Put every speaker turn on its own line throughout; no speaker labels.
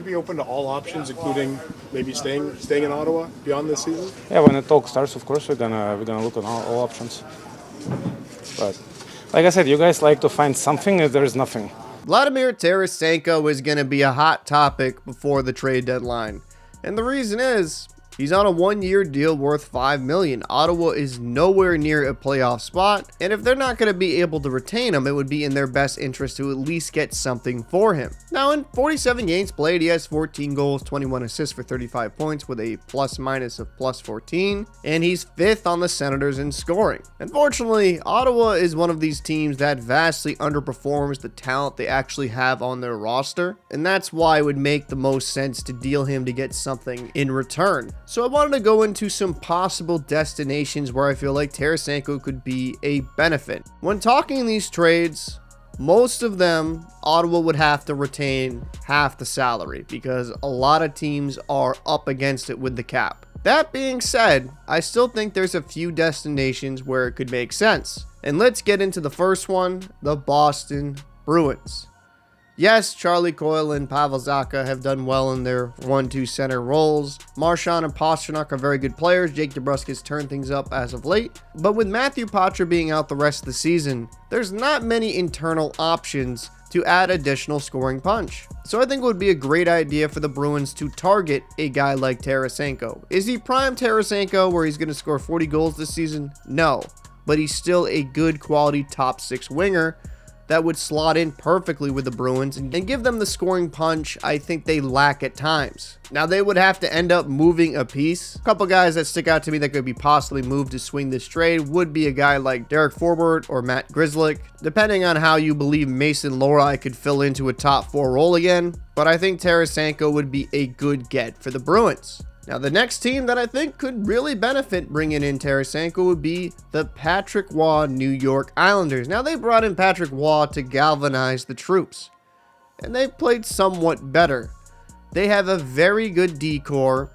be open to all options, including maybe staying in Ottawa beyond this season?
Yeah, when the talk starts, of course we're gonna look at all options. But like I said, you guys like to find something if there is nothing.
Vladimir Tarasenko is going to be a hot topic before the trade deadline. And the reason is, he's on a one-year deal worth $5 million. Ottawa is nowhere near a playoff spot, and if they're not going to be able to retain him, it would be in their best interest to at least get something for him. Now, in 47 games played, he has 14 goals, 21 assists for 35 points with a plus-minus of +14, and he's 5th on the Senators in scoring. Unfortunately, Ottawa is one of these teams that vastly underperforms the talent they actually have on their roster, and that's why it would make the most sense to deal him to get something in return. So I wanted to go into some possible destinations where I feel like Tarasenko could be a benefit. When talking these trades, most of them, Ottawa would have to retain half the salary because a lot of teams are up against it with the cap. That being said, I still think there's a few destinations where it could make sense. And let's get into the first one, the Boston Bruins. Yes, Charlie Coyle and Pavel Zacha have done well in their 1-2 center roles. Marchand and Pastrnak are very good players. Jake DeBrusk has turned things up as of late. But with Matthew Poitras being out the rest of the season, there's not many internal options to add additional scoring punch. So I think it would be a great idea for the Bruins to target a guy like Tarasenko. Is he prime Tarasenko where he's going to score 40 goals this season? No. But he's still a good quality top 6 winger that would slot in perfectly with the Bruins and give them the scoring punch I think they lack at times. Now, they would have to end up moving a piece. A couple guys that stick out to me that could be possibly moved to swing this trade would be a guy like Derek Forbort or Matt Grzelcyk, depending on how you believe Mason Lohrei could fill into a top 4 role again. But I think Tarasenko would be a good get for the Bruins. Now, the next team that I think could really benefit bringing in Tarasenko would be the Patrick Waugh New York Islanders. Now, they brought in Patrick Waugh to galvanize the troops, and they've played somewhat better. They have a very good D-core,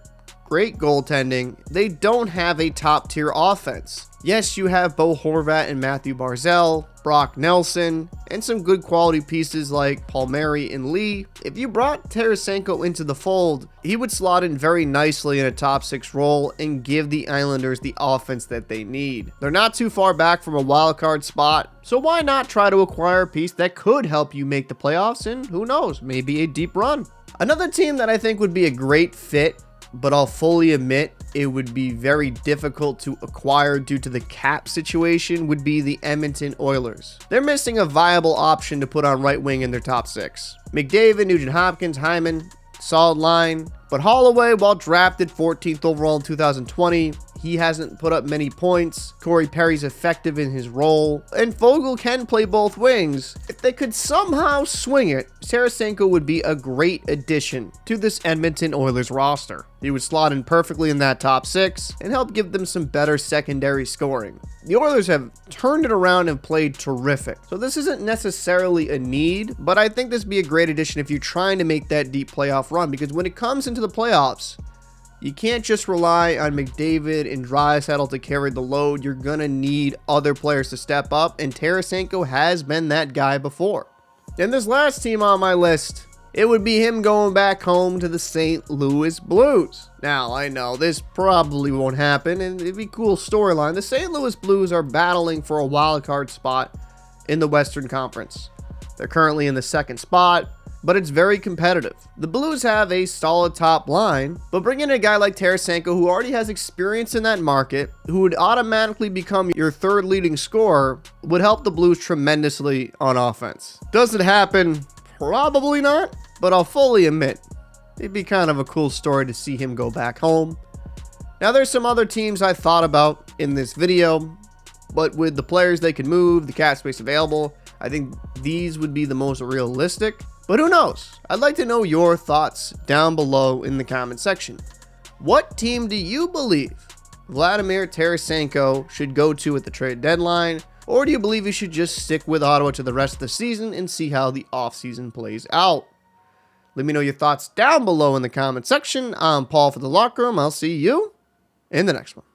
great goaltending. They don't have a top-tier offense. Yes, you have Bo Horvat and Matthew Barzal, Brock Nelson, and some good quality pieces like Palmieri and Lee. If you brought Tarasenko into the fold, he would slot in very nicely in a top 6 role and give the Islanders the offense that they need. They're not too far back from a wild card spot, so why not try to acquire a piece that could help you make the playoffs and who knows, maybe a deep run. Another team that I think would be a great fit, but I'll fully admit it would be very difficult to acquire due to the cap situation, would be the Edmonton Oilers. They're missing a viable option to put on right wing in their top 6. McDavid, Nugent-Hopkins, Hyman, solid line, but Holloway, while drafted 14th overall in 2020, he hasn't put up many points. Corey Perry's effective in his role, and Foegele can play both wings. If they could somehow swing it, Tarasenko would be a great addition to this Edmonton Oilers roster. He would slot in perfectly in that top 6 and help give them some better secondary scoring. The Oilers have turned it around and played terrific, so this isn't necessarily a need, but I think this would be a great addition if you're trying to make that deep playoff run, because when it comes into the playoffs, you can't just rely on McDavid and Draisaitl to carry the load. You're going to need other players to step up, and Tarasenko has been that guy before. And this last team on my list, it would be him going back home to the St. Louis Blues. Now, I know this probably won't happen, and it'd be a cool storyline. The St. Louis Blues are battling for a wild card spot in the Western Conference. They're currently in the 2nd spot, but it's very competitive. The Blues have a solid top line, but bringing in a guy like Tarasenko, who already has experience in that market, who would automatically become your 3rd leading scorer, would help the Blues tremendously on offense. Does it happen? Probably not, but I'll fully admit, it'd be kind of a cool story to see him go back home. Now, there's some other teams I thought about in this video, but with the players they can move, the cap space available, I think these would be the most realistic. But who knows? I'd like to know your thoughts down below in the comment section. What team do you believe Vladimir Tarasenko should go to at the trade deadline? Or do you believe he should just stick with Ottawa to the rest of the season and see how the offseason plays out? Let me know your thoughts down below in the comment section. I'm Paul for the Locker Room. I'll see you in the next one.